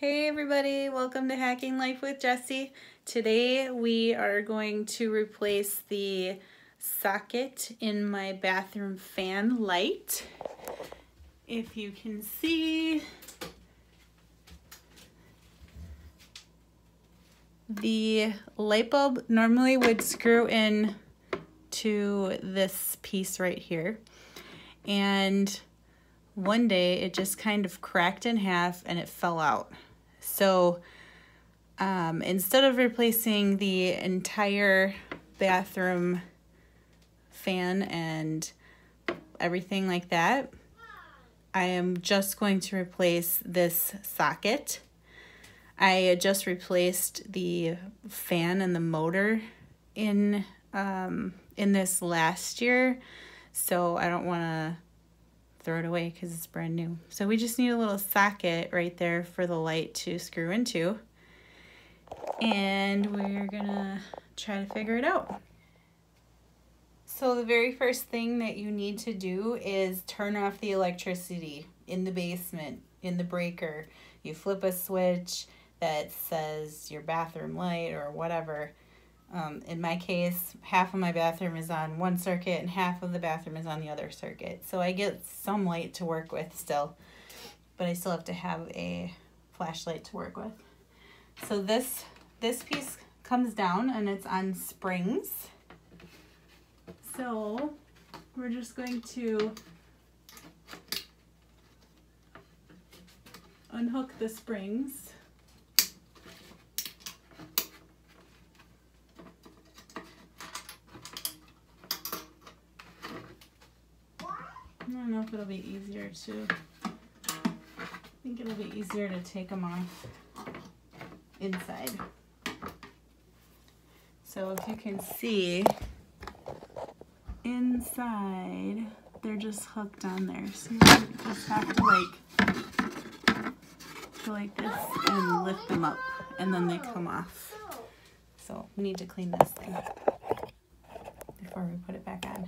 Hey everybody, welcome to Hacking Life with Jessie. Today we are going to replace the socket in my bathroom fan light. If you can see, the light bulb normally would screw in to this piece right here, and one day it just kind of cracked in half and it fell out. So instead of replacing the entire bathroom fan and everything like that, I am just going to replace this socket. I just replaced the fan and the motor in this last year, so I don't want to throw it away because it's brand new. So we just need a little socket right there for the light to screw into, and we're gonna try to figure it out. So the very first thing that you need to do is turn off the electricity in the basement, in the breaker. You flip a switch that says your bathroom light or whatever. In my case, half of my bathroom is on one circuit and half of the bathroom is on the other circuit. So I get some light to work with still, but I still have to have a flashlight to work with. So this piece comes down and it's on springs. So we're just going to unhook the springs. I don't know if it'll be easier to, I think it'll be easier to take them off inside. So if you can see, inside, they're just hooked on there. So you just have to go like this and lift them up, and then they come off. So we need to clean this thing before we put it back on.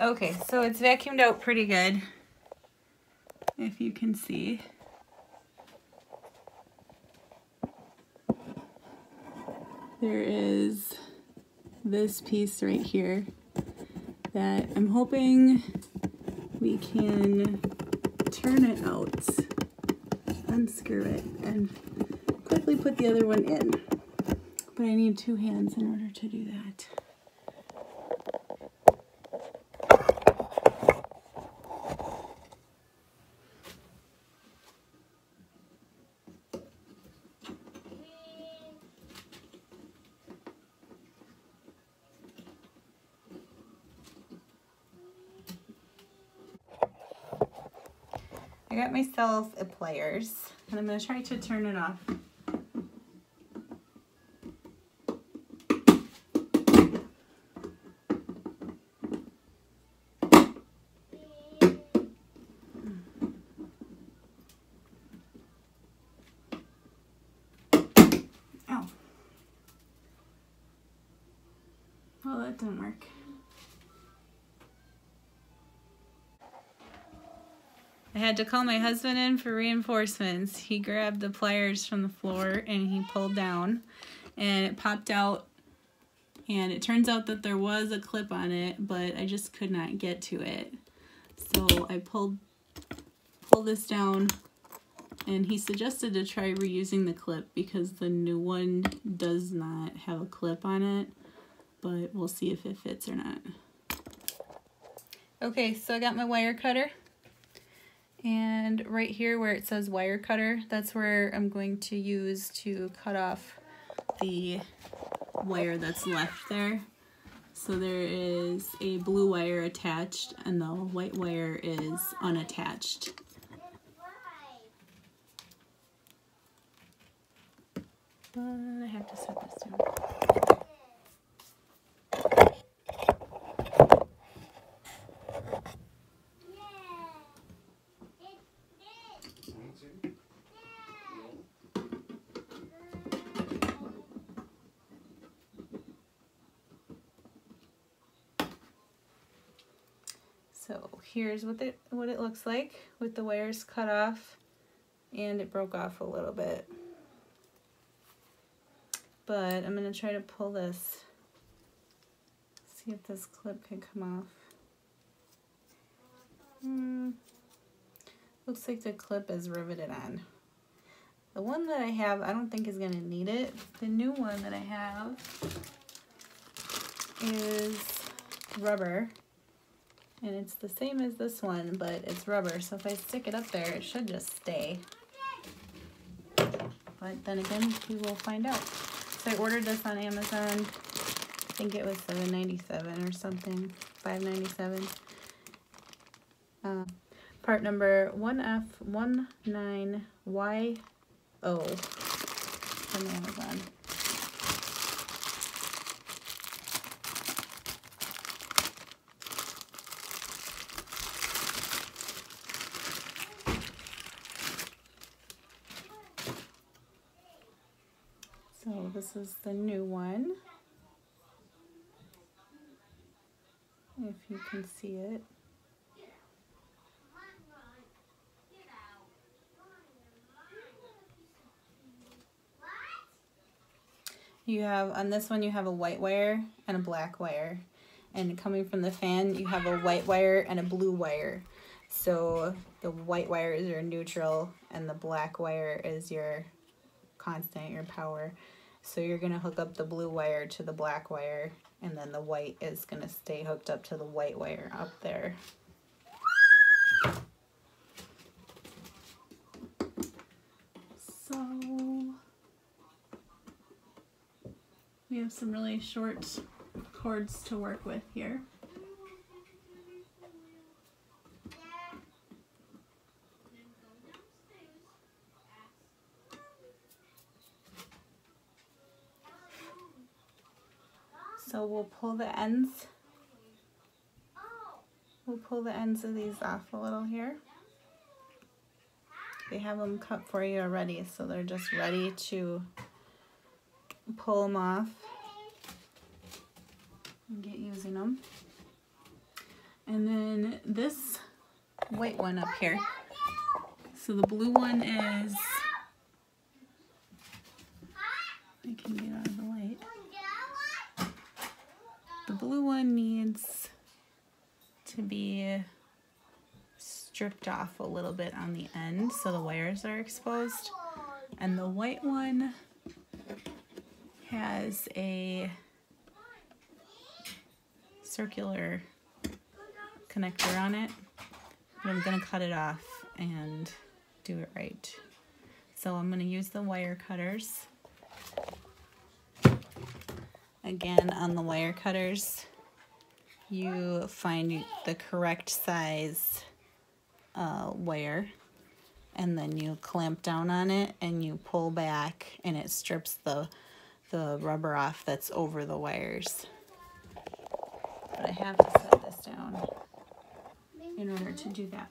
Okay, so it's vacuumed out pretty good, if you can see. There is this piece right here that I'm hoping we can turn it out, unscrew it, and quickly put the other one in. But I need two hands in order to do that. I got myself a pliers, and I'm going to try to turn it off. Oh. Well, that didn't work. I had to call my husband in for reinforcements. He grabbed the pliers from the floor and he pulled down, and it popped out, and it turns out that there was a clip on it, but I just could not get to it. So I pulled this down, and he suggested to try reusing the clip because the new one does not have a clip on it, but we'll see if it fits or not. Okay, so I got my wire cutter. And right here where it says wire cutter, that's where I'm going to use to cut off the wire that's left there. So there is a blue wire attached and the white wire is unattached. But I have to set this down. So here's what it looks like with the wires cut off, and it broke off a little bit. But I'm gonna try to pull this, see if this clip can come off. Looks like the clip is riveted on. The one that I have, I don't think is gonna need it. The new one that I have is rubber, and it's the same as this one, but it's rubber, so if I stick it up there, it should just stay. But then again, we will find out. So I ordered this on Amazon. I think it was $7.97 or something, $5.97. Part number 1F19YO from Amazon. So this is the new one, if you can see it. You have, on this one, you have a white wire and a black wire. And coming from the fan, you have a white wire and a blue wire. So the white wire is your neutral and the black wire is your constant, your power. So you're gonna hook up the blue wire to the black wire, and then the white is gonna stay hooked up to the white wire up there. So we have some really short cords to work with here. So we'll pull the ends. We'll pull the ends of these off a little here. They have them cut for you already, so they're just ready to pull them off and get using them. And then this white one up here. So the blue one is, I can get out of the light. The blue one needs to be stripped off a little bit on the end so the wires are exposed. And the white one has a circular connector on it, but I'm gonna cut it off and do it right. So I'm gonna use the wire cutters. Again, on the wire cutters, you find the correct size wire, and then you clamp down on it and you pull back, and it strips the rubber off that's over the wires. But I have to set this down in order to do that.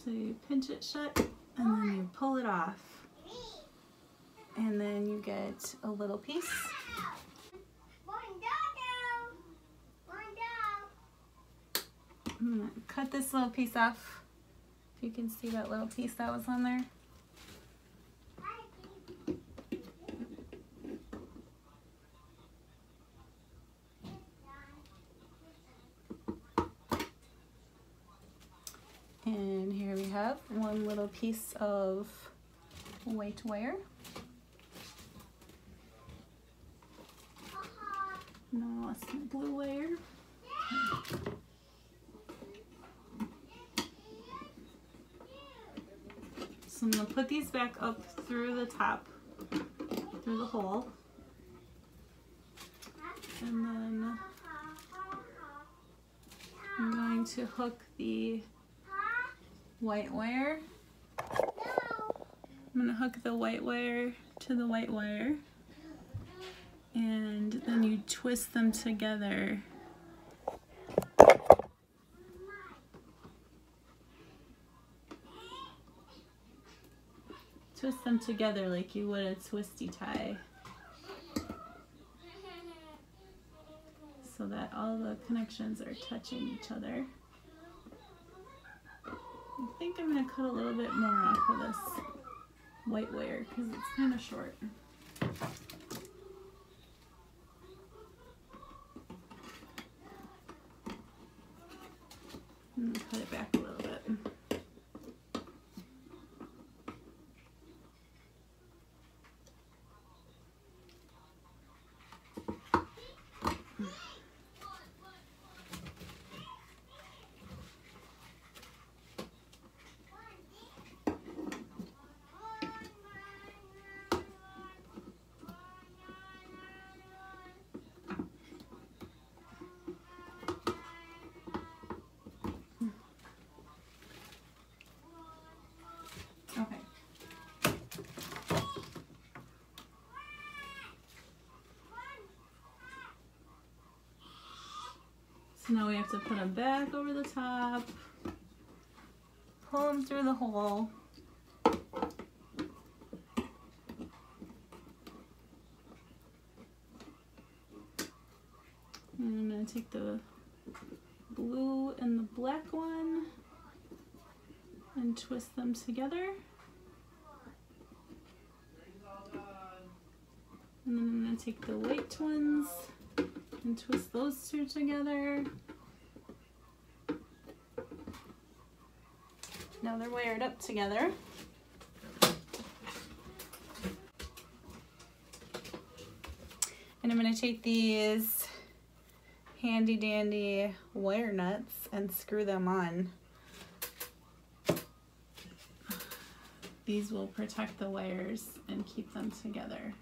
So you pinch it shut and then you pull it off, and then you get a little piece. I'm gonna cut this little piece off. If you can see that little piece that was on there. And here we have one little piece of white wire. No, lost my blue wire. So I'm going to put these back up through the top, through the hole. And then I'm going to hook the white wire. I'm going to hook the white wire to the white wire. And then you twist them together. Twist them together like you would a twisty tie. So that all the connections are touching each other. I think I'm going to cut a little bit more off of this white wire because it's kind of short. I'm going to cut it back a little bit. Okay. So now we have to put them back over the top, pull them through the hole. And I'm going to take the blue and the black one and twist them together. And then I'm going to take the white ones and twist those two together. Now they're wired up together. And I'm going to take these handy dandy wire nuts and screw them on. These will protect the wires and keep them together.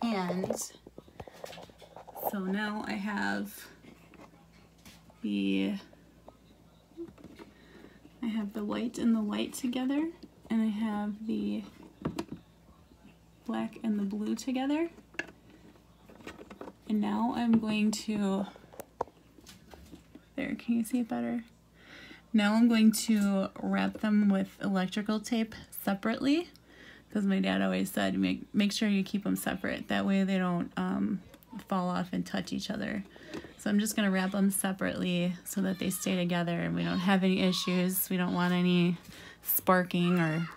And so now I have the white and the white together, and I have the black and the blue together. And now I'm going to, there, can you see it better? Now I'm going to wrap them with electrical tape separately, because my dad always said make sure you keep them separate. That way they don't fall off and touch each other. So I'm just going to wrap them separately so that they stay together and we don't have any issues. We don't want any sparking or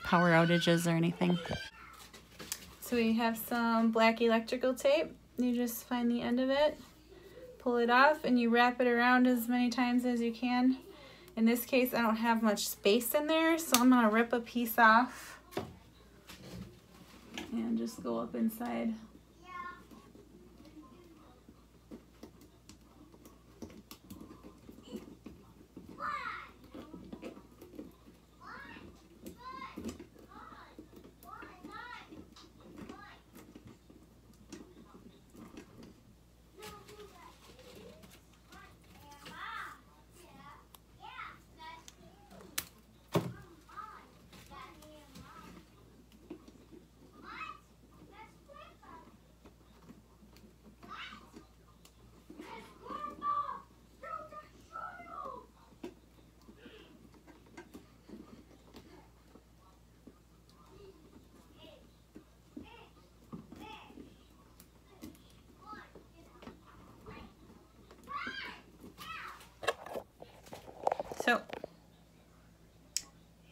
power outages or anything. So we have some black electrical tape. You just find the end of it, pull it off, and you wrap it around as many times as you can. In this case, I don't have much space in there, so I'm going to rip a piece off and just go up inside.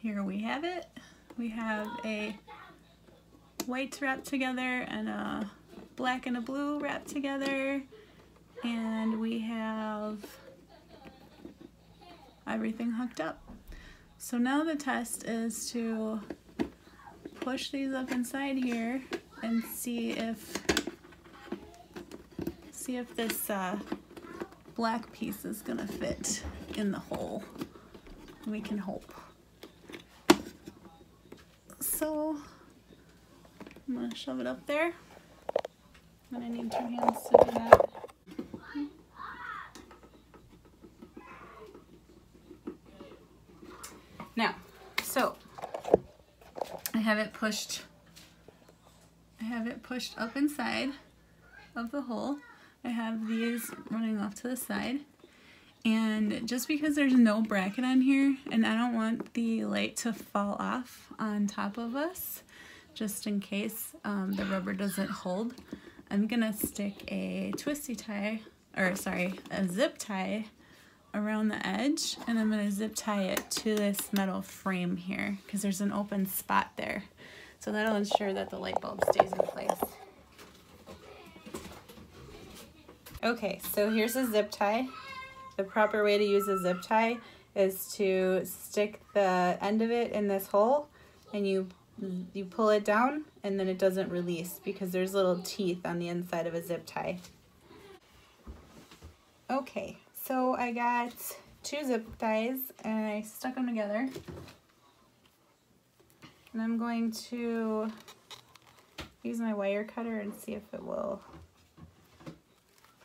here we have it. We have a white wrapped together and a black and a blue wrapped together, and we have everything hooked up. So now the test is to push these up inside here and see if this black piece is gonna fit in the hole. We can hope. So I'm gonna shove it up there, and I need 2 hands to do that. Now, so I have it pushed up inside of the hole. I have these running off to the side, and just because there's no bracket on here and I don't want the light to fall off on top of us, just in case the rubber doesn't hold, I'm gonna stick a twisty tie, or sorry, a zip tie around the edge, and I'm gonna zip tie it to this metal frame here because there's an open spot there. So that'll ensure that the light bulb stays in place. Okay, so here's a zip tie. The proper way to use a zip tie is to stick the end of it in this hole, and you pull it down, and then it doesn't release because there's little teeth on the inside of a zip tie. Okay, so I got 2 zip ties and I stuck them together. And I'm going to use my wire cutter and see if it will.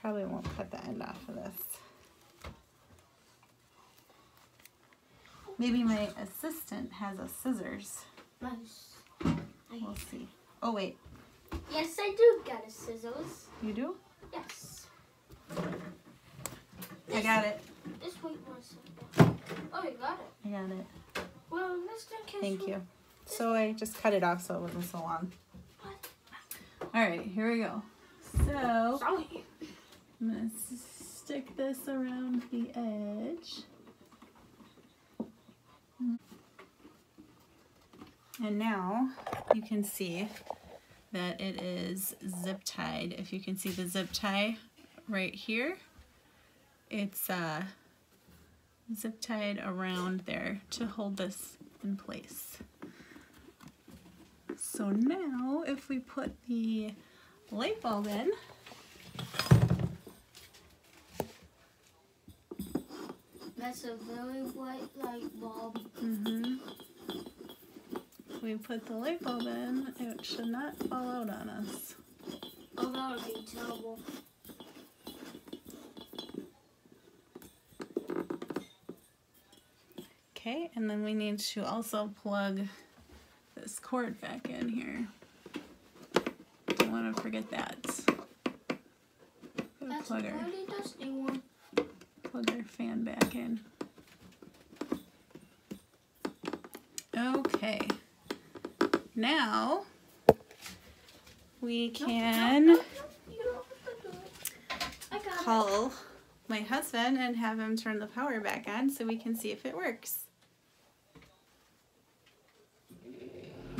Probably won't cut the end off of this. Maybe my assistant has a scissors. Nice. We'll see. Oh wait. Yes, I do got a scissors. You do? Yes. I got it. Just wait 1 second. Oh, you got it. I got it. Well, let's just Thank you. So I just cut it off so it wasn't so long. Alright, here we go. So I'm going to stick this around the edge. And now you can see that it is zip tied. If you can see the zip tie right here, it's zip tied around there to hold this in place. So now if we put the light bulb in, that's a very white light bulb. If we put the light bulb in, it should not fall out on us. Oh, that would be terrible. Okay, and then we need to also plug this cord back in here. Don't want to forget that. That's plug a really dusty one. Plug our fan back in. Okay. Now we can call my husband and have him turn the power back on so we can see if it works.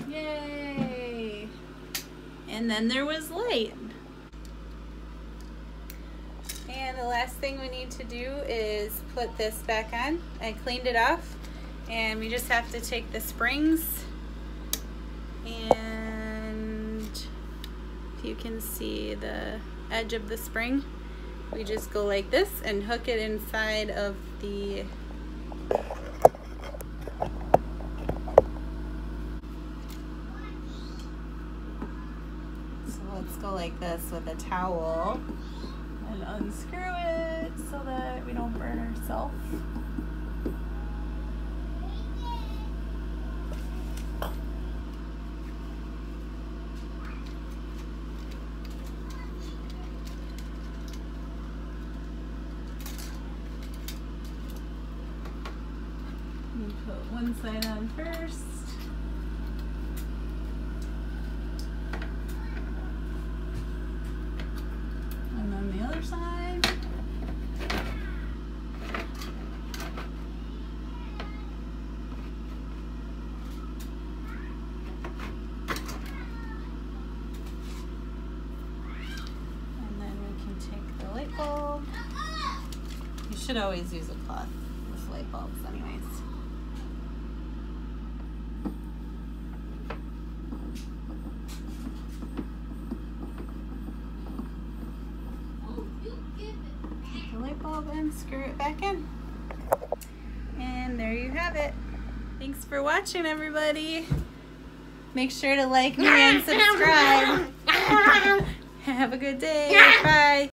Yay! And then there was light. And the last thing we need to do is put this back on. I cleaned it off, and we just have to take the springs, and if you can see the edge of the spring, we just go like this and hook it inside of the let's go like this with a towel and unscrew it so that we don't burn ourselves. You put one side on first. And then the other side. should always use a cloth with light bulbs anyways. Take the light bulb and screw it back in. And there you have it. Thanks for watching, everybody. Make sure to like me and subscribe. Have a good day. Bye.